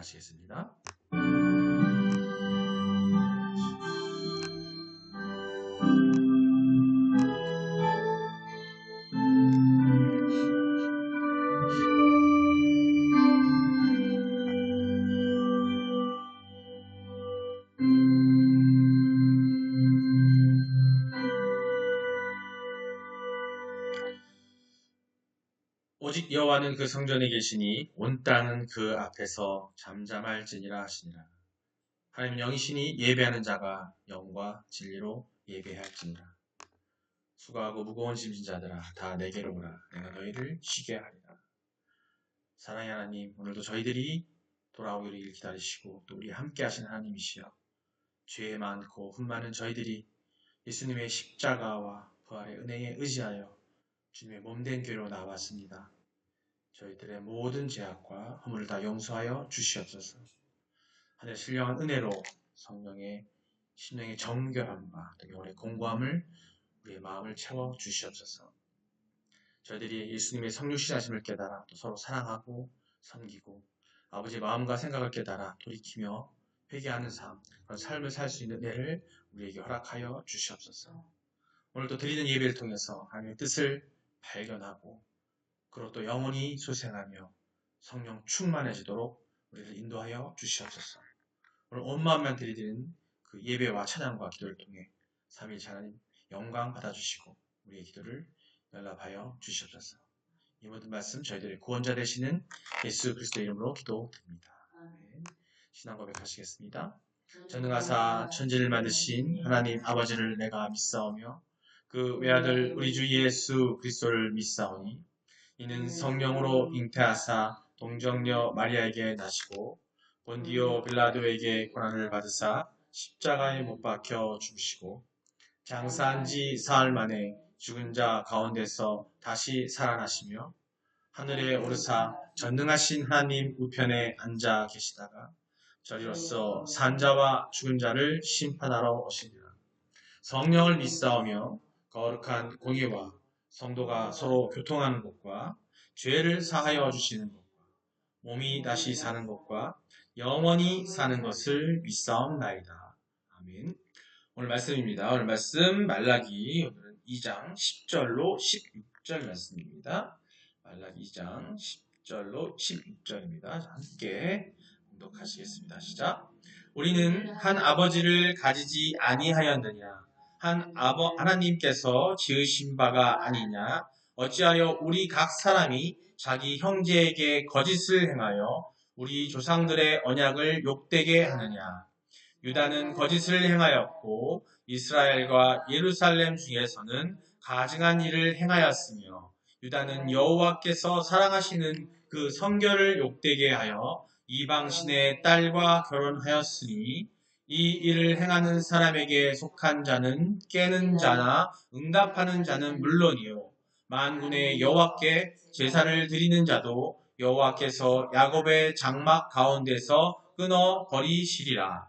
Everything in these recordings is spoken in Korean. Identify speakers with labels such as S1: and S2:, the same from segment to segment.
S1: 고백하시겠습니다. 오직 여호와는 그 성전에 계시니 온 땅은 그 앞에서 잠잠할지니라 하시니라. 하나님 영이시니 예배하는 자가 영과 진리로 예배할지니라. 수고하고 무거운 짐진 자들아 다 내게로 오라. 내가 너희를 쉬게 하리라. 사랑의 하나님, 오늘도 저희들이 돌아오기를 기다리시고 또 우리 함께 하신 하나님이시여, 죄 많고 흠 많은 저희들이 예수님의 십자가와 부활의 은혜에 의지하여 주님의 몸된 교회로 나왔습니다. 저희들의 모든 죄악과 허물을 다 용서하여 주시옵소서. 하늘의 신령한 은혜로 성령의 심령의 정결함과 또 영혼의 공고함을 우리의 마음을 채워 주시옵소서. 저희들이 예수님의 성육신하심을 깨달아 또 서로 사랑하고 섬기고 아버지의 마음과 생각을 깨달아 돌이키며 회개하는 삶, 그런 삶을 살 수 있는 은혜를 우리에게 허락하여 주시옵소서. 오늘도 드리는 예배를 통해서 하나님의 뜻을 발견하고 그리고 또 영원히 소생하며 성령 충만해지도록 우리를 인도하여 주시옵소서. 오늘 온 마음만 드리는 그 예배와 찬양과 기도를 통해 삼위일체 하나님 영광 받아주시고 우리의 기도를 연락하여 주시옵소서. 이 모든 말씀 저희들의 구원자 되시는 예수 그리스도의 이름으로 기도드립니다. 아멘. 신앙 고백하시겠습니다. 전능하사 천지를 만드신 하나님 아버지를 내가 믿사오며 그 외아들 우리 주 예수 그리스도를 믿사오니 이는 성령으로 잉태하사 동정녀 마리아에게 나시고 본디오 빌라도에게 고난을 받으사 십자가에 못 박혀 죽으시고 장사한 지 사흘 만에 죽은 자 가운데서 다시 살아나시며 하늘에 오르사 전능하신 하나님 우편에 앉아 계시다가 저리로서 산자와 죽은 자를 심판하러 오시니라. 성령을 믿사오며 거룩한 공의와 성도가 서로 교통하는 것과 죄를 사하여 주시는 것과 몸이 다시 사는 것과 영원히 사는 것을 믿사옵나이다. 아멘. 오늘 말씀입니다. 오늘 말씀 말라기 오늘은 2장 10절로 16절 말씀입니다. 말라기 2장 10절로 16절입니다. 함께 공독하시겠습니다. 시작. 우리는 한 아버지를 가지지 아니하였느냐? 하나님께서 지으신 바가 아니냐? 어찌하여 우리 각 사람이 자기 형제에게 거짓을 행하여 우리 조상들의 언약을 욕되게 하느냐? 유다는 거짓을 행하였고 이스라엘과 예루살렘 중에서는 가증한 일을 행하였으며 유다는 여호와께서 사랑하시는 그 성결을 욕되게 하여 이방신의 딸과 결혼하였으니 이 일을 행하는 사람에게 속한 자는 깨는 자나 응답하는 자는 물론이요 만군의 여호와께 제사를 드리는 자도 여호와께서 야곱의 장막 가운데서 끊어 버리시리라.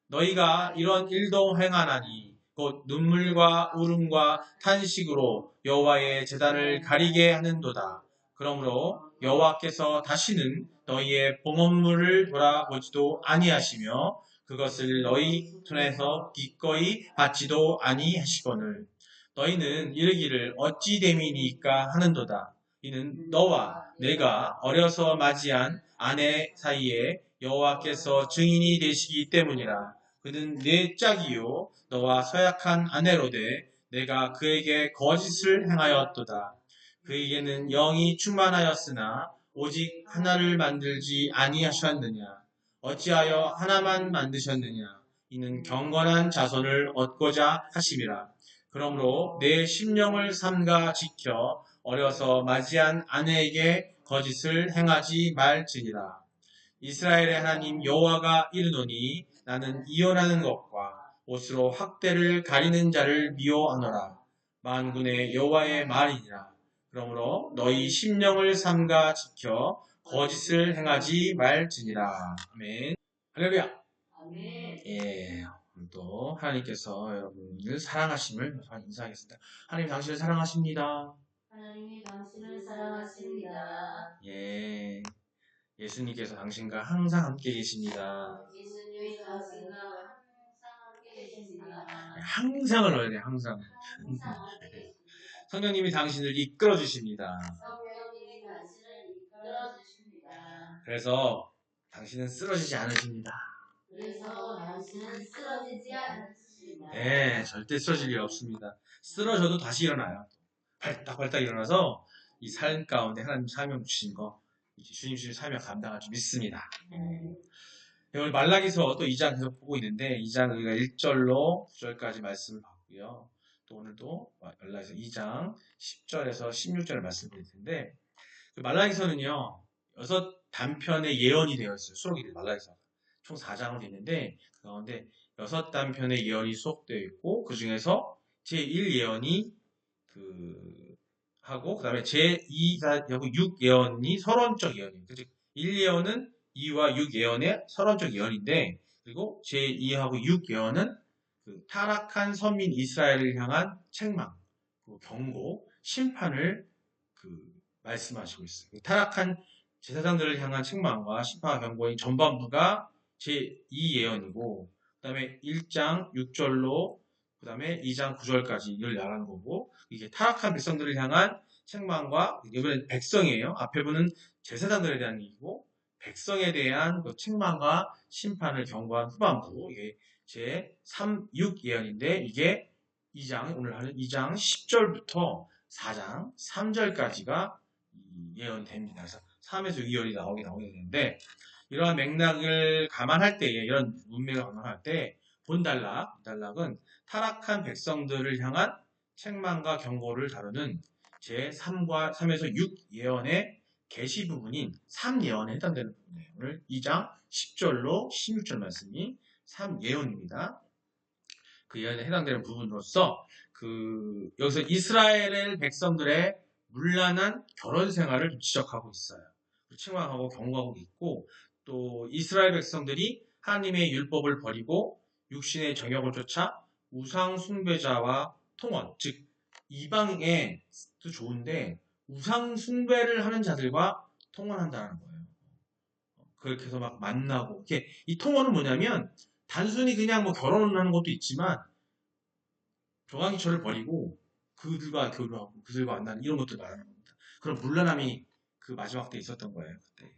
S1: 너희가 이런 일도 행하나니 곧 눈물과 울음과 탄식으로 여호와의 제단을 가리게 하는도다. 그러므로 여호와께서 다시는 너희의 봉헌물을 돌아보지도 아니하시며 그것을 너희 손에서 기꺼이 받지도 아니하시거늘 너희는 이르기를 어찌 됨이니까 하는도다. 이는 너와 내가 어려서 맞이한 아내 사이에 여호와께서 증인이 되시기 때문이라. 그는 내 짝이요 너와 서약한 아내로되 내가 그에게 거짓을 행하였도다. 그에게는 영이 충만하였으나 오직 하나를 만들지 아니하셨느냐. 어찌하여 하나만 만드셨느냐. 이는 경건한 자손을 얻고자 하심이라. 그러므로 내 심령을 삼가 지켜 어려서 맞이한 아내에게 거짓을 행하지 말지니라. 이스라엘의 하나님 여호와가 이르노니 나는 이혼하는 것과 옷으로 학대를 가리는 자를 미워하노라. 만군의 여호와의 말이니라. 그러므로 너희 심령을 삼가 지켜 거짓을 행하지 말지니라. 아멘. 할렐루야. 아멘. 예. 또 하나님께서 여러분을 사랑하심을 인사하겠습니다. 하나님 당신을 사랑하십니다.
S2: 하나님이 당신을 사랑하십니다.
S1: 예. 예수님께서 당신과 항상 함께 계십니다.
S2: 예수님이 당신과 항상 함께 계십니다.
S1: 항상을 넣어야 돼요. 항상.
S2: 항상 함께 계십니다.
S1: 성령님이 당신을 이끌어 주십니다.
S2: 성령님이 당신을 이끌어 주십니다.
S1: 그래서 당신은 쓰러지지 않으십니다.
S2: 그래서 당신은 쓰러지지 않으십니다.
S1: 네, 절대 쓰러질 일 없습니다. 쓰러져도 다시 일어나요. 발딱발딱 일어나서 이 삶 가운데 하나님 사명 주신 거, 주님 주신 사명 감당할 줄 믿습니다. 오늘 말라기서 또 2장 계속 보고 있는데 2장 우리가 1절로 9절까지 말씀을 봤고요. 또 오늘도 말라기서 2장 10절에서 16절 말씀드릴 텐데 그 말라기서는요 6단편의 예언이 되어 있어요. 수록이 돼요. 말라기서 총 4장으로 있는데 그 가운데 6단편의 예언이 수록되어 있고 그 중에서 제1 예언이 하고 그 다음에 제2가 6 예언이 서론적 예언이에요. 즉 1 예언은 2와 6 예언의 서론적 예언인데 그리고 제2하고 6 예언은 타락한 선민 이스라엘을 향한 책망, 경고, 심판을 말씀하시고 있어요. 타락한 제사장들을 향한 책망과 심판과 경고인 전반부가 제2 예언이고 그 다음에 1장 6절로 그 다음에 2장 9절까지 이걸 말하는 거고 이게 타락한 백성들을 향한 책망과 이번엔 백성이에요. 앞에 분은 제사장들에 대한 얘기고 백성에 대한 그 책망과 심판을 경고한 후반부 이게 제3, 6 예언인데 이게 2장 오늘 하는 2장 10절부터 4장 3절까지가 예언됩니다. 그래서 3에서 6 예언이 나오게 되는데 이러한 맥락을 감안할 때에 이런 문맥을 감안할 때 본달락은 타락한 백성들을 향한 책망과 경고를 다루는 제3과 3에서 6 예언의 계시 부분인 3 예언에 해당되는 부분이에요. 오늘 2장 10절로 16절 말씀이 3 예언입니다. 그 예언에 해당되는 부분으로서 여기서 이스라엘 백성들의 문란한 결혼 생활을 지적하고 있어요. 책망하고 경고하고 있고 또 이스라엘 백성들이 하나님의 율법을 버리고 육신의 정욕을 쫓아 우상 숭배자와 통원, 즉 이방에도 좋은데 우상 숭배를 하는 자들과 통원한다는 거예요. 그렇게 해서 막 만나고 이 통원은 뭐냐면 단순히 그냥 뭐 결혼을 하는 것도 있지만 조강기철을 버리고 그들과 교류하고 그들과 만나는 이런 것들 말하는 겁니다. 그런 문란함이 그 마지막 때 있었던 거예요. 그때.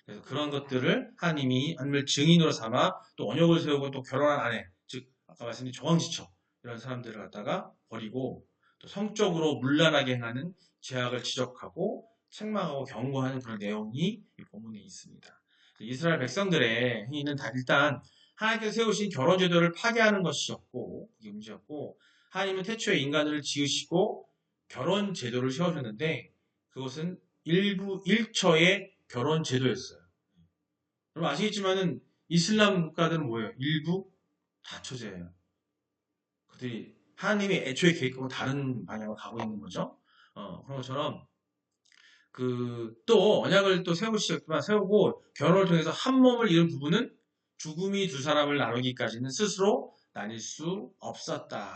S1: 그래서 그런 것들을 하나님이 하나님을 증인으로 삼아 또 언약을 세우고 또 결혼한 아내, 즉 아까 말씀드린 조강지처 이런 사람들을 갖다가 버리고 또 성적으로 문란하게 행하는 죄악을 지적하고 책망하고 경고하는 그런 내용이 이 본문에 있습니다. 이스라엘 백성들의 행위는 다 일단 하나님께서 세우신 결혼 제도를 파괴하는 것이었고 이게 문제였고 하나님은 태초에 인간을 지으시고 결혼 제도를 세워줬는데 그것은 일처의 결혼 제도였어요. 여러분 아시겠지만은 이슬람 국가들은 뭐예요? 일부 다처제예요. 그들이 하나님의 애초에 계획하고 다른 방향으로 가고 있는 거죠. 그런 것처럼 또 언약을 또 세우고 결혼을 통해서 한 몸을 이룬 부부는 죽음이 두 사람을 나누기까지는 스스로 나뉠 수 없었다.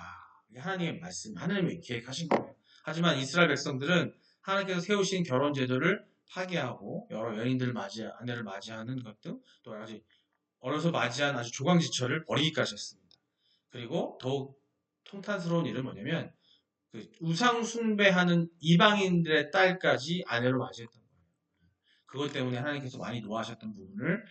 S1: 하나님의 말씀, 하나님이 계획하신 거예요. 하지만 이스라엘 백성들은 하나님께서 세우신 결혼 제도를 파괴하고 여러 연인들을 아내를 맞이하는 것등 또 아직 어려서 맞이한 아주 조강지처를 버리기까지 했습니다. 그리고 더욱 통탄스러운 일은 뭐냐면 우상 숭배하는 이방인들의 딸까지 아내로 맞이했던 거예요. 그것 때문에 하나님께서 많이 노하셨던 부분을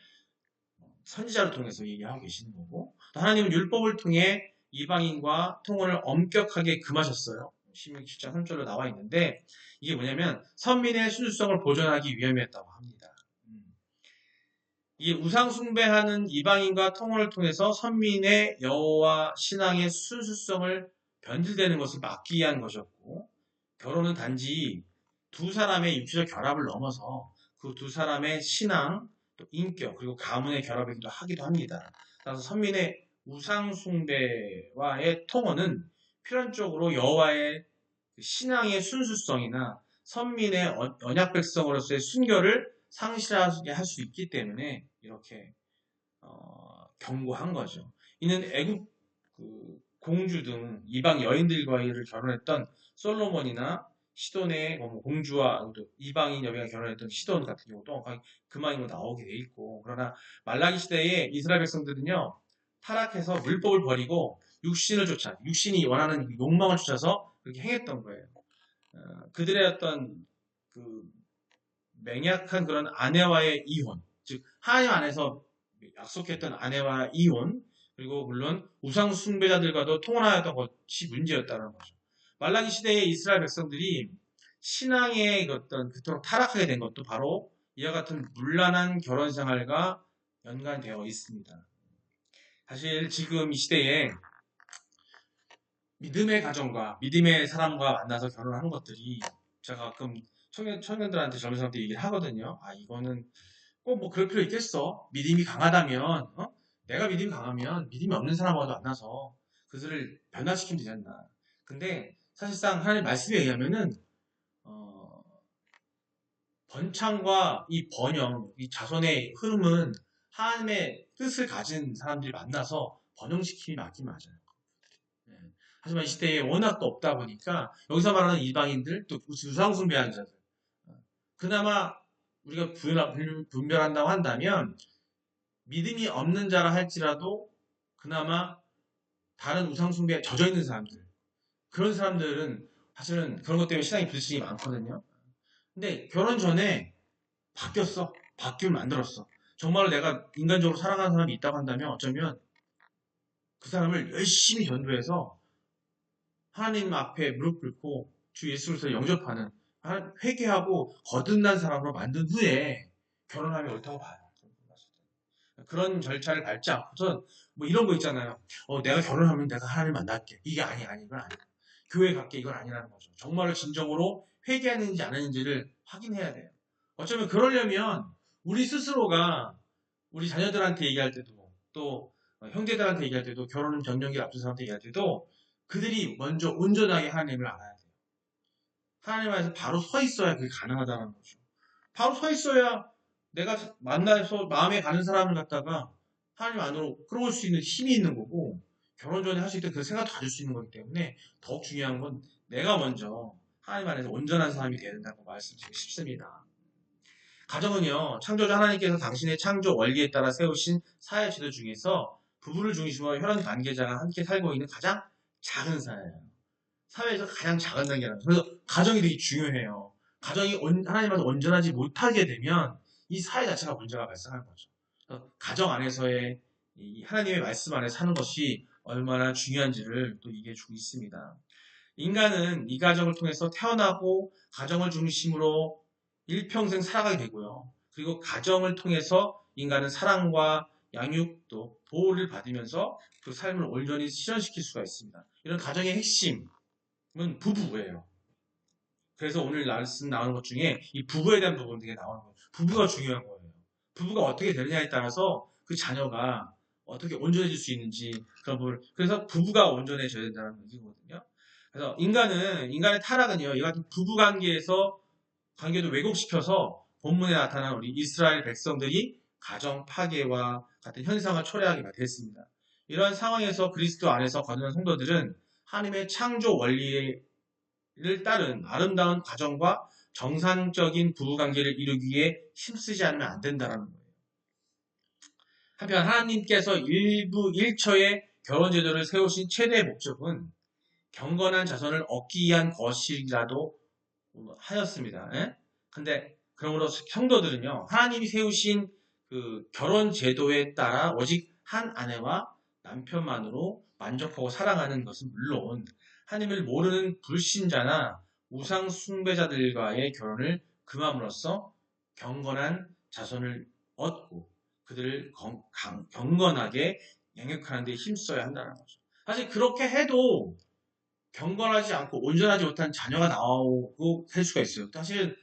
S1: 선지자를 통해서 얘기하고 계시는 거고 또 하나님은 율법을 통해 이방인과 통혼을 엄격하게 금하셨어요. 신명기 7장 3절로 나와 있는데 이게 뭐냐면 선민의 순수성을 보존하기 위함이었다고 합니다. 이게 우상 숭배하는 이방인과 통혼을 통해서 선민의 여호와 신앙의 순수성을 변질되는 것을 막기 위한 것이었고 결혼은 단지 두 사람의 육체적 결합을 넘어서 그 두 사람의 신앙, 또 인격, 그리고 가문의 결합이기도 하기도 합니다. 따라서 선민의 우상 숭배와의 통혼은 필연적으로 여호와의 신앙의 순수성이나 선민의 언약 백성으로서의 순결을 상실하게 할 수 있기 때문에 이렇게 경고한 거죠. 이는 애국 공주 등 이방 여인들과의 결혼했던 솔로몬이나 시돈의 공주와 또 이방인 여배가 결혼했던 시돈 같은 경우도 그만으로 나오게 돼 있고, 그러나 말라기 시대에 이스라엘 백성들은요 타락해서 율법을 버리고 육신을 쫓아 육신이 원하는 그 욕망을 쫓아서 그렇게 행했던 거예요. 그들의 어떤 그 맹약한 그런 아내와의 이혼, 즉 하나님 안에서 약속했던 아내와 이혼, 그리고 물론 우상 숭배자들과도 통혼하였던 것이 문제였다는 거죠. 말라기 시대의 이스라엘 백성들이 신앙의 어떤 그토록 타락하게 된 것도 바로 이와 같은 문란한 결혼 생활과 연관되어 있습니다. 사실 지금 이 시대에 믿음의 가정과 믿음의 사람과 만나서 결혼하는 것들이 제가 가끔 청년들한테 젊은 사람들 얘기를 하거든요. 아, 이거는 꼭 뭐 그럴 필요 있겠어. 믿음이 강하다면, 내가 믿음이 강하면 믿음이 없는 사람과도 만나서 그들을 변화시키면 되지 않나. 근데 사실상 하나님 말씀에 의하면은, 어, 번창과 이 번영, 이 자손의 흐름은 하나님의 뜻을 가진 사람들이 만나서 번영시킴이 맞긴 맞아요. 네. 하지만 이 시대에 워낙 또 없다 보니까 여기서 말하는 이방인들, 또 우상숭배하는 자들, 그나마 우리가 분별한다고 한다면 믿음이 없는 자라 할지라도 그나마 다른 우상숭배에 젖어 있는 사람들, 그런 사람들은 사실은 그런 것 때문에 신앙이 불신이 많거든요. 근데 결혼 전에 바뀌었어. 바뀌면 만들었어. 정말로 내가 인간적으로 살아가는 사람이 있다고 한다면 어쩌면 그 사람을 열심히 전도해서 하나님 앞에 무릎 꿇고 주 예수 그리스도를 영접하는, 회개하고 거듭난 사람으로 만든 후에 결혼하면 옳다고 봐요. 그런 절차를 밟지 않고선 뭐 이런 거 있잖아요. 내가 결혼하면 내가 하나님 만날게. 이게 아니야. 이건 아니야. 교회 갈게. 이건 아니라는 거죠. 정말로 진정으로 회개하는지 안 하는지를 확인해야 돼요. 어쩌면 그러려면 우리 스스로가 우리 자녀들한테 얘기할 때도, 또 형제들한테 얘기할 때도, 결혼 정년기를 앞둔 사람한테 얘기할 때도 그들이 먼저 온전하게 하나님을 알아야 돼요. 하나님 안에서 바로 서 있어야 그게 가능하다는 거죠. 바로 서 있어야 내가 만나서 마음에 가는 사람을 갖다가 하나님 안으로 끌어올 수 있는 힘이 있는 거고, 결혼 전에 할 수 있던 그 생각도 가질 수 있는 거기 때문에 더욱 중요한 건 내가 먼저 하나님 안에서 온전한 사람이 되어야 된다고 말씀드리고 싶습니다. 가정은요, 창조주 하나님께서 당신의 창조 원리에 따라 세우신 사회 제도 중에서 부부를 중심으로 혈연 관계자가 함께 살고 있는 가장 작은 사회예요. 사회에서 가장 작은 단계라는 거예요. 그래서 가정이 되게 중요해요. 가정이 하나님 앞에 온전하지 못하게 되면 이 사회 자체가 문제가 발생하는 거죠. 그래서 가정 안에서의 이 하나님의 말씀 안에 사는 것이 얼마나 중요한지를 또 얘기해 주고 있습니다. 인간은 이 가정을 통해서 태어나고 가정을 중심으로 일평생 살아가게 되고요. 그리고 가정을 통해서 인간은 사랑과 양육 또 보호를 받으면서 그 삶을 온전히 실현시킬 수가 있습니다. 이런 가정의 핵심은 부부예요. 그래서 오늘 말씀 나오는 것 중에 이 부부에 대한 부분 되게 나오는 거예요. 부부가 중요한 거예요. 부부가 어떻게 되느냐에 따라서 그 자녀가 어떻게 온전해질 수 있는지 그런 부분. 그래서 부부가 온전해져야 된다는 얘기거든요. 그래서 인간의 타락은요, 이 같은 부부 관계에서 관계도 왜곡시켜서 본문에 나타난 우리 이스라엘 백성들이 가정 파괴와 같은 현상을 초래하게 됐습니다. 이런 상황에서 그리스도 안에서 거듭난 성도들은 하나님의 창조 원리를 따른 아름다운 가정과 정상적인 부부관계를 이루기 위해 힘쓰지 않으면 안 된다는 거예요. 한편 하나님께서 일부 일처의 결혼제도를 세우신 최대의 목적은 경건한 자손을 얻기 위한 것이라도 하였습니다. 예? 근데 그러므로 성도들은요, 하나님이 세우신 그 결혼 제도에 따라 오직 한 아내와 남편만으로 만족하고 사랑하는 것은 물론 하나님을 모르는 불신자나 우상 숭배자들과의 결혼을 금함으로써 경건한 자손을 얻고 그들을 경건하게 양육하는 데 힘써야 한다는 거죠. 사실 그렇게 해도 경건하지 않고 온전하지 못한 자녀가 나오고 할 수가 있어요. 사실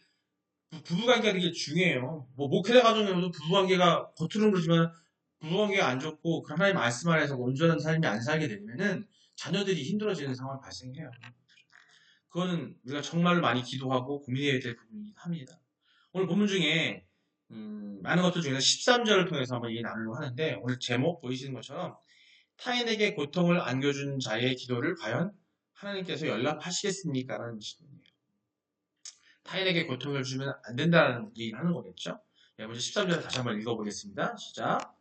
S1: 부부관계가 되게 중요해요. 뭐 목회자 가정에서도 부부관계가 겉으로는 그러지만 부부관계가 안 좋고 그 하나님 말씀 안에서 온전한 삶이 안 살게 되면은 자녀들이 힘들어지는 상황이 발생해요. 그거는 우리가 정말 많이 기도하고 고민해야 될 부분이긴 합니다. 오늘 본문 중에 많은 것들 중에서 13절을 통해서 한번 얘기 나누려고 하는데, 오늘 제목 보이시는 것처럼 타인에게 고통을 안겨준 자의 기도를 과연 하나님께서 연락하시겠습니까? 라는 질문이에요. 타인에게 고통을 주면 안 된다는 얘기를 하는 거겠죠. 예, 먼저 13절 다시 한번 읽어보겠습니다. 시작.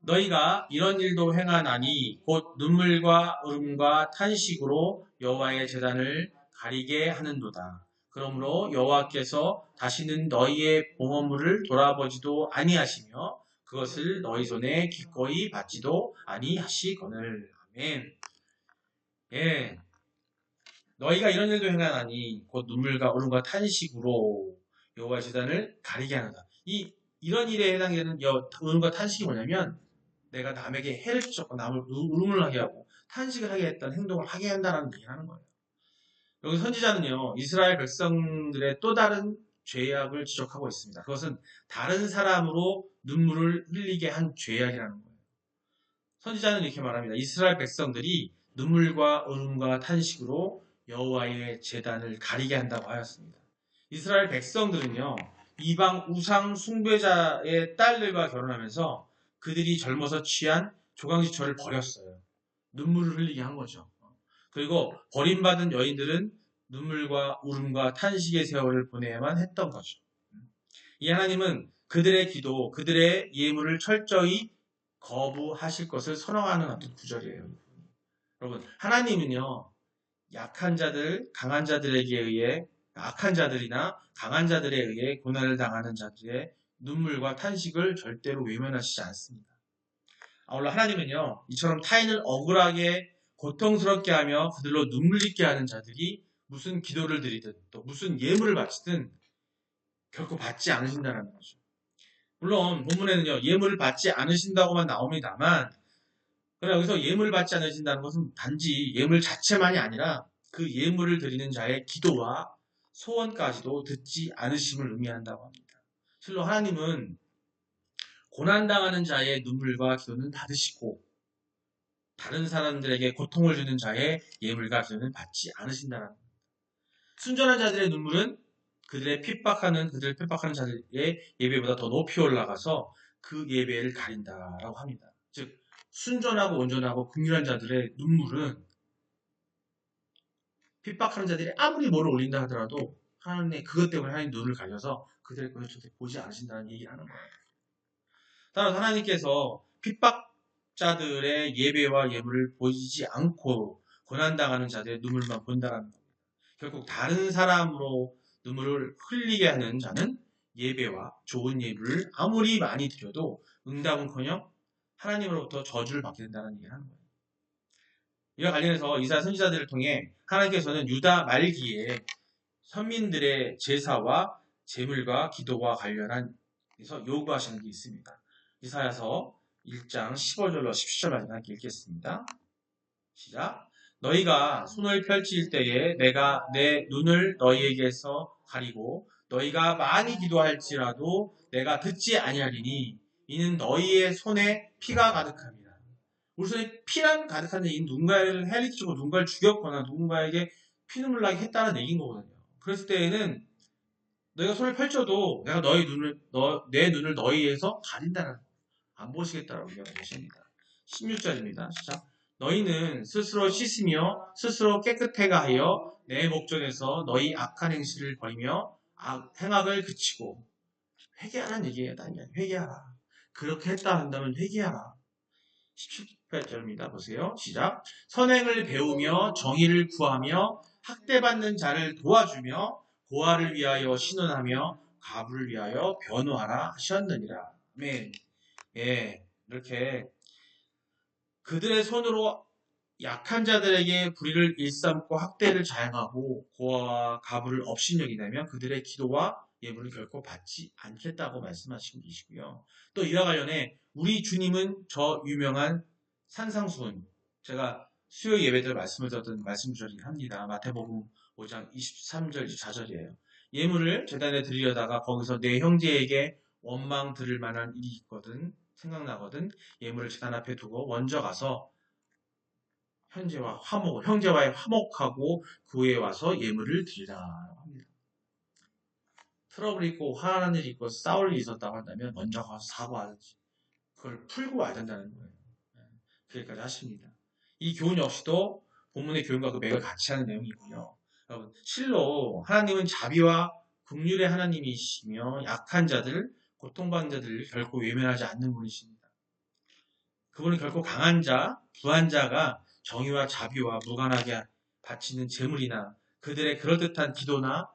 S1: 너희가 이런 일도 행하나니 곧 눈물과 울음과 탄식으로 여호와의 제단을 가리게 하는도다. 그러므로 여호와께서 다시는 너희의 봉헌물을 돌아보지도 아니하시며 그것을 너희 손에 기꺼이 받지도 아니하시거늘. 아멘. 예, 너희가 이런 일도 행하나니 곧 눈물과 울음과 탄식으로 여호와의 제단을 가리게 하는다. 이런 일에 해당되는 울음과 탄식이 뭐냐면 내가 남에게 해를 끼쳤고 남을 울음을 하게 하고 탄식을 하게 했던 행동을 하게 한다는 얘기를 하는 거예요. 여기 선지자는요, 이스라엘 백성들의 또 다른 죄악을 지적하고 있습니다. 그것은 다른 사람으로 눈물을 흘리게 한 죄악이라는 거예요. 선지자는 이렇게 말합니다. 이스라엘 백성들이 눈물과 울음과 탄식으로 여호와의 제단을 가리게 한다고 하였습니다. 이스라엘 백성들은요, 이방 우상 숭배자의 딸들과 결혼하면서 그들이 젊어서 취한 조강지처를 버렸어요. 눈물을 흘리게 한 거죠. 그리고 버림받은 여인들은 눈물과 울음과 탄식의 세월을 보내야만 했던 거죠. 이 하나님은 그들의 기도, 그들의 예물을 철저히 거부하실 것을 선언하는 어떤 구절이에요. 여러분, 하나님은요, 약한 자들, 강한 자들에게 의해, 악한 자들이나 강한 자들에 의해 고난을 당하는 자들의 눈물과 탄식을 절대로 외면하시지 않습니다. 아울러 하나님은요, 이처럼 타인을 억울하게 고통스럽게 하며 그들로 눈물 짓게 하는 자들이 무슨 기도를 드리든 또 무슨 예물을 바치든 결코 받지 않으신다는 거죠. 물론 본문에는요, 예물을 받지 않으신다고만 나옵니다만, 그러나 여기서 예물을 받지 않으신다는 것은 단지 예물 자체만이 아니라 그 예물을 드리는 자의 기도와 소원까지도 듣지 않으심을 의미한다고 합니다. 실로 하나님은 고난당하는 자의 눈물과 기도는 받으시고 다른 사람들에게 고통을 주는 자의 예물과 기도는 받지 않으신다는 겁니다. 순전한 자들의 눈물은 그들을 핍박하는 자들의 예배보다 더 높이 올라가서 그 예배를 가린다라고 합니다. 즉 순전하고 온전하고 긍휼한 자들의 눈물은 핍박하는 자들이 아무리 뭐를 올린다 하더라도 하나님 그것 때문에 하나님 눈을 가려서 그들의 것을 절대 보지 않으신다는 얘기를 하는 거예요. 따라서 하나님께서 핍박자들의 예배와 예물을 보이지 않고 고난당하는 자들의 눈물만 본다는 겁니다. 결국 다른 사람으로 눈물을 흘리게 하는 자는 예배와 좋은 예물을 아무리 많이 드려도 응답은커녕 하나님으로부터 저주를 받게 된다는 얘기를 하는 거예요. 이와 관련해서 이사야 선지자들을 통해 하나님께서는 유다 말기에 선민들의 제사와 제물과 기도와 관련한 그래서 요구하시는 게 있습니다. 이사야서 1장 15절로 17절까지 함께 읽겠습니다. 시작. 너희가 손을 펼칠 때에 내가 내 눈을 너희에게서 가리고 너희가 많이 기도할지라도 내가 듣지 아니하리니 이는 너희의 손에 피가 가득합니다. 우리 손에 피랑 가득한 얘기는 누군가를 해리치고 누군가를 죽였거나 누군가에게 피눈물 나게 했다는 얘기인 거거든요. 그랬을 때에는 너희가 손을 펼쳐도 내가 내 눈을 너희에서 가린다는 안 보시겠다라고 얘기하고 계십니다. 16절입니다. 시작. 너희는 스스로 씻으며 스스로 깨끗해가 하여 내 목전에서 너희 악한 행실을 버리며 행악을 그치고 회개하라는 얘기예요. 회개하라. 그렇게 했다 한다면 회개하라. 17절입니다. 보세요. 시작. 선행을 배우며 정의를 구하며 학대받는 자를 도와주며 고아를 위하여 신원하며 가부를 위하여 변호하라 하셨느니라. 아멘. 예, 이렇게 그들의 손으로 약한 자들에게 불의를 일삼고 학대를 자행하고 고아와 가부를 업신여기다면 그들의 기도와 예물을 결코 받지 않겠다고 말씀하시고 계시고요. 또 이와 관련해 우리 주님은 저 유명한 산상수훈, 제가 수요 예배 때 말씀을 드렸던 말씀 구절이긴 합니다. 마태복음 5장 23절 24절이에요. 예물을 제단에 드리려다가 거기서 내 형제에게 원망 들을 만한 일이 있거든 생각나거든 예물을 제단 앞에 두고 먼저 가서 형제와의 화목하고 구에 와서 예물을 드리라고 합니다. 트러블이 있고 화나는 일이 있고 싸울 일이 있었다고 한다면 먼저 가서 사과하든지 그걸 풀고 와야 된다는 거예요. 그렇게까지 하십니다. 이 교훈 역시도 본문의 교훈과 그 맥을 같이 하는 내용이고요. 여러분 실로 하나님은 자비와 긍휼의 하나님이시며 약한 자들, 고통받는 자들을 결코 외면하지 않는 분이십니다. 그분은 결코 강한 자, 부한 자가 정의와 자비와 무관하게 바치는 재물이나 그들의 그럴듯한 기도나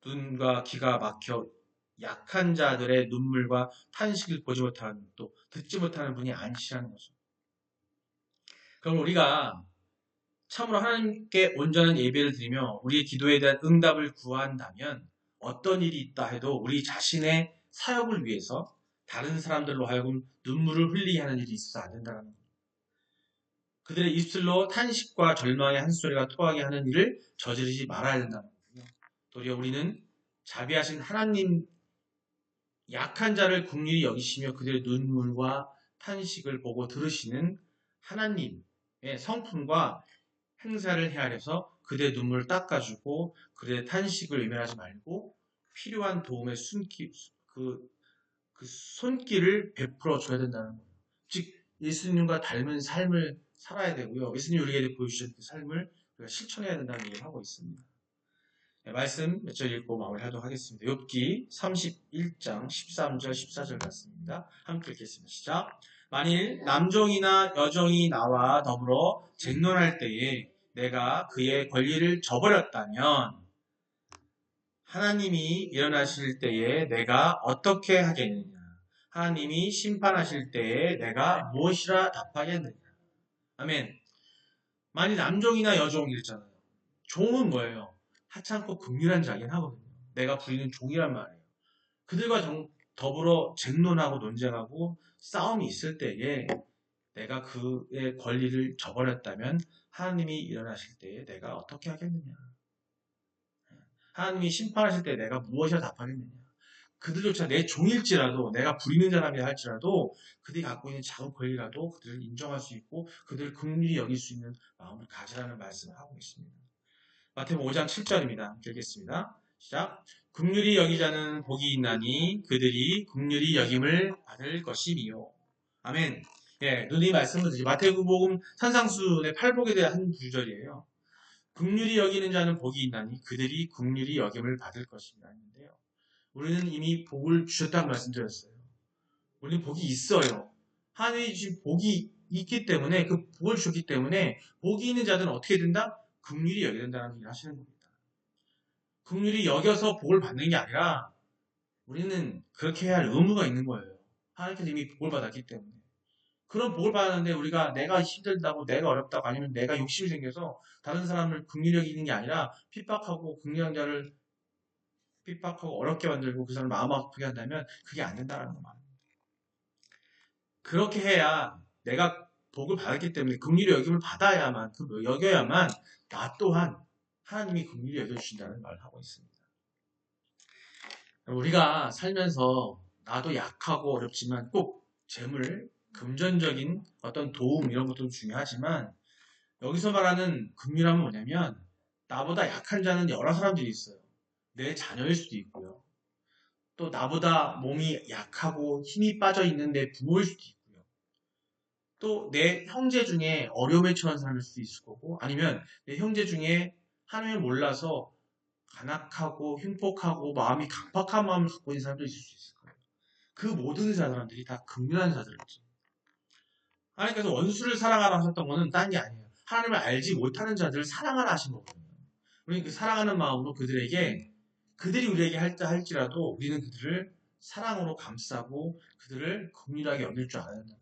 S1: 눈과 귀가 막혀 약한 자들의 눈물과 탄식을 보지 못하는, 또 듣지 못하는 분이 아니시라는 거죠. 그럼 우리가 참으로 하나님께 온전한 예배를 드리며 우리의 기도에 대한 응답을 구한다면 어떤 일이 있다 해도 우리 자신의 사역을 위해서 다른 사람들로 하여금 눈물을 흘리게 하는 일이 있어서 안 된다는 거예요. 그들의 입술로 탄식과 절망의 한 소리가 토하게 하는 일을 저지르지 말아야 된다는 거예요. 도리어 우리는 자비하신 하나님, 약한 자를 긍휼히 여기시며 그들의 눈물과 탄식을 보고 들으시는 하나님의 성품과 행사를 헤아려서 그들의 눈물을 닦아주고 그들의 탄식을 외면하지 말고 필요한 도움의 그 손길을 베풀어 줘야 된다는 거예요. 즉 예수님과 닮은 삶을 살아야 되고요. 예수님이 우리에게 보여주신 그 삶을 우리가 실천해야 된다는 얘기를 하고 있습니다. 네, 말씀 몇 절 읽고 마무리하도록 하겠습니다. 욥기 31장 13절 14절 같습니다. 함께 읽겠습니다. 시작. 만일 남종이나 여종이 나와 더불어 쟁론할 때에 내가 그의 권리를 저버렸다면 하나님이 일어나실 때에 내가 어떻게 하겠느냐? 하나님이 심판하실 때에 내가 무엇이라 답하겠느냐? 아멘. 만일 남종이나 여종이 있잖아요. 종은 뭐예요? 하찮고 긍휼한 자긴 하거든요. 내가 부리는 종이란 말이에요. 그들과 더불어 쟁론하고 논쟁하고 싸움이 있을 때에 내가 그의 권리를 저버렸다면 하나님이 일어나실 때에 내가 어떻게 하겠느냐? 하나님이 심판하실 때 내가 무엇이라 답하겠느냐? 그들조차 내 종일지라도 내가 부리는 사람이라 할지라도 그들이 갖고 있는 작은 권리라도 그들을 인정할 수 있고 그들을 긍휼히 여길 수 있는 마음을 가지라는 말씀을 하고 있습니다. 마태복음 5장 7절입니다. 읽겠습니다. 시작. 긍휼히 여기자는 복이 있나니 그들이 긍휼히 여김을 받을 것이니요. 아멘. 예, 눈이 말씀을 드리지. 마태복음 산상수훈의 팔복에 대한 한 구절이에요. 긍휼히 여기는 자는 복이 있나니 그들이 긍휼히 여김을 받을 것입니다. 했는데요. 우리는 이미 복을 주셨다는 말씀드렸어요. 우리는 복이 있어요. 하나님이 주신 복이 있기 때문에 그 복을 주셨기 때문에 복이 있는 자들은 어떻게 된다? 긍휼히 여겨야 된다는 얘기를 하시는 겁니다. 긍휼히 여겨서 복을 받는 게 아니라 우리는 그렇게 해야 할 의무가 있는 거예요. 하나님께서 이미 복을 받았기 때문에. 그런 복을 받았는데 우리가 내가 힘들다고 내가 어렵다고 아니면 내가 욕심이 생겨서 다른 사람을 긍휼히 여기는 게 아니라 핍박하고 긍휼한 자를 핍박하고 어렵게 만들고 그 사람을 마음 아프게 한다면 그게 안 된다는 거 말이에요. 그렇게 해야 내가 복을 받았기 때문에 긍휼히 여김을 받아야만 여겨야만 나 또한 하나님이 긍휼히 여겨주신다는 말을 하고 있습니다. 우리가 살면서 나도 약하고 어렵지만 꼭 재물, 금전적인 어떤 도움 이런 것도 중요하지만 여기서 말하는 긍휼함은 뭐냐면 나보다 약한 자는 여러 사람들이 있어요. 내 자녀일 수도 있고요. 또 나보다 몸이 약하고 힘이 빠져 있는 내 부모일 수도 있고요. 또 내 형제 중에 어려움에 처한 사람일 수도 있을 거고 아니면 내 형제 중에 하나님을 몰라서 간악하고 흉폭하고 마음이 강팍한 마음을 갖고 있는 사람도 있을 수 있을 거예요. 그 모든 사람들이 다 긍휼한 자들이죠. 하나님께서 원수를 사랑하라 하셨던 것은 딴 게 아니에요. 하나님을 알지 못하는 자들을 사랑하라 하신 거거든요. 우리는 그 사랑하는 마음으로 그들이 우리에게 할지라도 우리는 그들을 사랑으로 감싸고 그들을 긍휼하게 여길 줄 알아야 된다.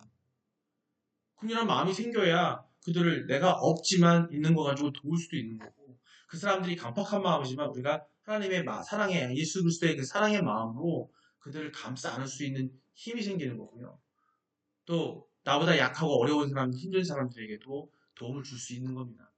S1: 긍휼한 마음이 생겨야 그들을 내가 없지만 있는 거 가지고 도울 수도 있는 거고 그 사람들이 강팍한 마음이지만 우리가 하나님의 사랑의 예수 그리스도의 그 사랑의 마음으로 그들을 감싸 안을 수 있는 힘이 생기는 거고요. 또 나보다 약하고 어려운 사람, 힘든 사람들에게도 도움을 줄 수 있는 겁니다.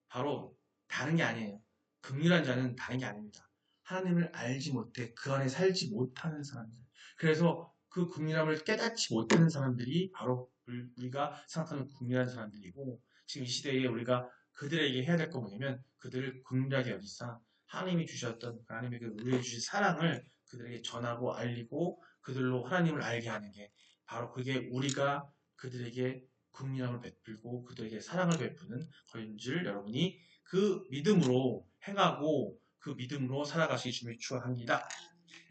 S1: 바로 다른 게 아니에요. 긍휼한 자는 다른 게 아닙니다. 하나님을 알지 못해 그 안에 살지 못하는 사람들. 그래서 그 긍휼함을 깨닫지 못하는 사람들이 바로 우리가 생각하는 긍휼한 사람들이고 지금 이 시대에 우리가 그들에게 해야 될 거 뭐냐면 그들을 긍휼하게 여기사 하나님이 주셨던 하나님에게 우리에게 주신 사랑을 그들에게 전하고 알리고 그들로 하나님을 알게 하는 게 바로 그게 우리가 그들에게 긍휼함을 베풀고 그들에게 사랑을 베푸는 것인 줄 여러분이 그 믿음으로 행하고 그 믿음으로 살아가시기 주님을 축원합니다.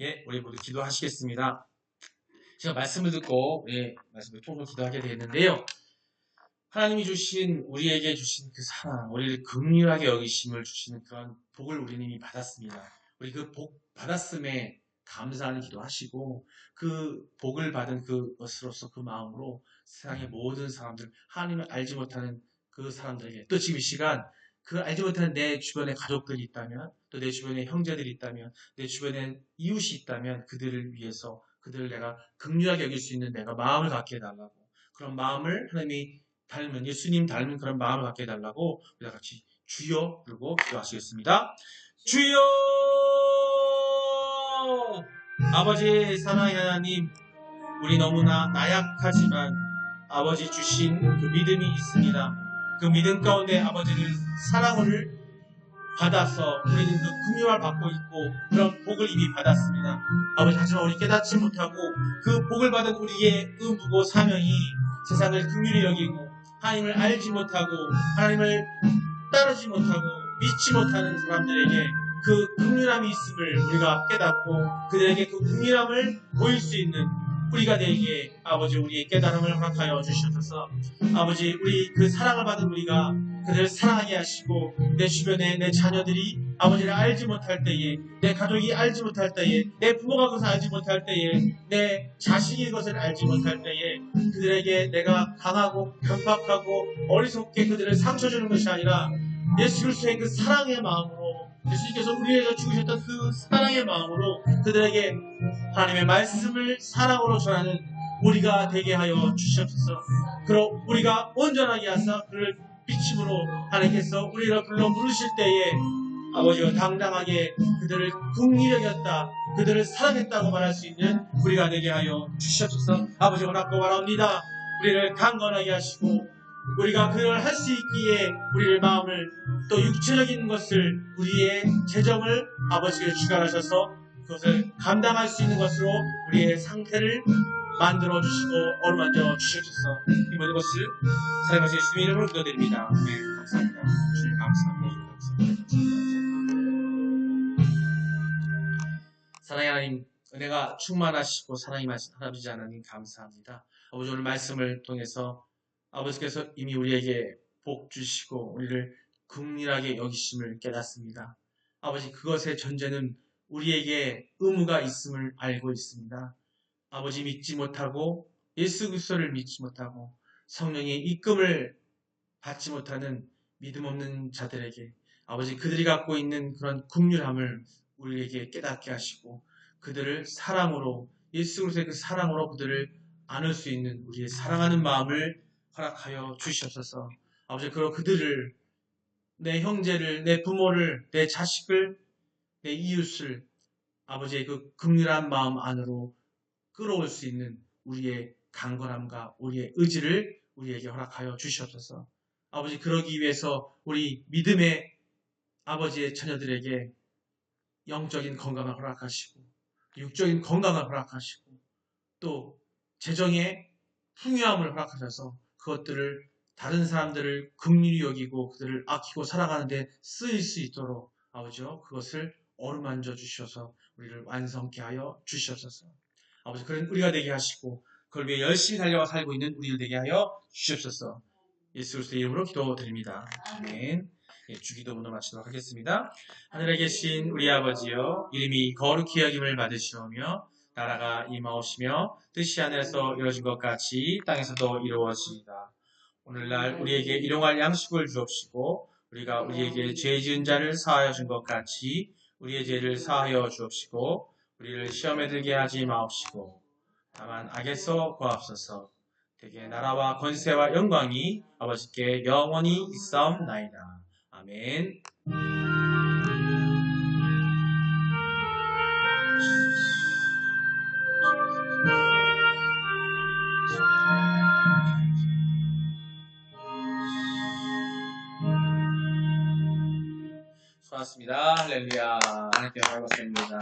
S1: 예, 우리 모두 기도하시겠습니다. 제가 말씀을 듣고 말씀을 통으로 기도하게 되었는데요. 하나님이 주신 우리에게 주신 그 사랑, 우리를 긍휼하게 여기심을 주시는 그런 복을 우리는 이미 받았습니다. 우리 그 복 받았음에 감사하는 기도하시고 그 복을 받은 그것으로서 그 마음으로 세상의 모든 사람들, 하나님을 알지 못하는 그 사람들에게 또 지금 이 시간 그 알지 못하는 내 주변에 가족들이 있다면 또 내 주변에 형제들이 있다면 내 주변에 이웃이 있다면 그들을 위해서 그들을 내가 긍휼하게 여길 수 있는 내가 마음을 갖게 해달라고 그런 마음을 하나님이 닮은 예수님 닮은 그런 마음을 갖게 해달라고 우리가 같이 주여 부르고 기도하시겠습니다. 주여 아버지 사랑의 하나님 우리 너무나 나약하지만 아버지 주신 그 믿음이 있습니다. 그 믿음 가운데 아버지를 사랑을 받아서 우리는 그 긍휼을 받고 있고 그런 복을 이미 받았습니다. 아버지 하지만 우리 깨닫지 못하고 그 복을 받은 우리의 의무고 사명이 세상을 긍휼히 여기고 하나님을 알지 못하고 하나님을 따르지 못하고 믿지 못하는 사람들에게 그 긍휼함이 있음을 우리가 깨닫고 그들에게 그 긍휼함을 보일 수 있는 우리가 되기에 아버지 우리의 깨달음을 허락하여 주시옵소서. 아버지 우리 그 사랑을 받은 우리가 그들을 사랑하게 하시고 내 주변에 내 자녀들이 아버지를 알지 못할 때에 내 가족이 알지 못할 때에 내 부모가 그것을 알지 못할 때에 내 자식이 그것을 알지 못할 때에 그들에게 내가 강하고 강박하고 어리석게 그들을 상처 주는 것이 아니라 예수 그리스도의 그 사랑의 마음으로 예수님께서 우리에게 죽으셨던 그 사랑의 마음으로 그들에게 하나님의 말씀을 사랑으로 전하는 우리가 되게 하여 주시옵소서. 그럼 우리가 온전하게 하사 그를 비침으로 하나님께서 우리를 불러 부르실 때에 아버지가 당당하게 그들을 긍휼히 여겼다 그들을 사랑했다고 말할 수 있는 우리가 되게 하여 주시옵소서. 아버지 원하고 바랍니다. 우리를 강건하게 하시고 우리가 그걸 할 수 있기에 우리의 마음을 또 육체적인 것을 우리의 재정을 아버지께 주관하셔서 그것을 감당할 수 있는 것으로 우리의 상태를 만들어 주시고 어루만져 주시옵소서. 이 모든 것을 사랑하신 예수님 이름으로 기도드립니다. 네, 감사합니다. 주님 감사합니다. 사랑의 하나님 은혜가 충만하시고 사랑이 많으신 할아버지 하나님 감사합니다. 아버지 오늘 말씀을 통해서 아버지께서 이미 우리에게 복 주시고 우리를 긍휼하게 여기심을 깨닫습니다. 아버지 그것의 전제는 우리에게 의무가 있음을 알고 있습니다. 아버지 믿지 못하고 예수 그리스도를 믿지 못하고 성령의 이끌음을 받지 못하는 믿음 없는 자들에게 아버지 그들이 갖고 있는 그런 긍휼함을 우리에게 깨닫게 하시고 그들을 사랑으로 예수 그리스도의 그 사랑으로 그들을 안을 수 있는 우리의 사랑하는 마음을 허락하여 주시옵소서. 아버지 그리고 그들을 내 형제를 내 부모를 내 자식을 내 이웃을 아버지의 그 긍휼한 마음 안으로 끌어올 수 있는 우리의 강건함과 우리의 의지를 우리에게 허락하여 주시옵소서. 아버지 그러기 위해서 우리 믿음의 아버지의 자녀들에게 영적인 건강을 허락하시고 육적인 건강을 허락하시고 또 재정의 풍요함을 허락하셔서 그것들을 다른 사람들을 긍휼히 여기고 그들을 아끼고 살아가는데 쓰일 수 있도록 아버지요 그것을 어루만져 주셔서 우리를 완성케 하여 주시옵소서. 아버지 그런 우리가 되게 하시고 그걸 위해 열심히 달려와 살고 있는 우리를 되게 하여 주시옵소서. 예수 그리스도의 이름으로 기도드립니다. 아멘. 주기도 문을 마치도록 하겠습니다. 하늘에 계신 우리 아버지여 이름이 거룩히 여김을 받으시오며 나라가 임하오시며 뜻이 하늘에서 이루어진 것 같이 땅에서도 이루어지이다. 오늘날 우리에게 일용할 양식을 주옵시고 우리가 우리에게 죄 지은 자를 사하여 준 것 같이 우리의 죄를 사하여 주옵시고 우리를 시험에 들게 하지 마옵시고 다만 악에서 구하옵소서. 대개 나라와 권세와 영광이 아버지께 영원히 있사옵나이다. 아멘. 수고하셨습니다. 할렐루야. 하나님께 영광을 받습니다.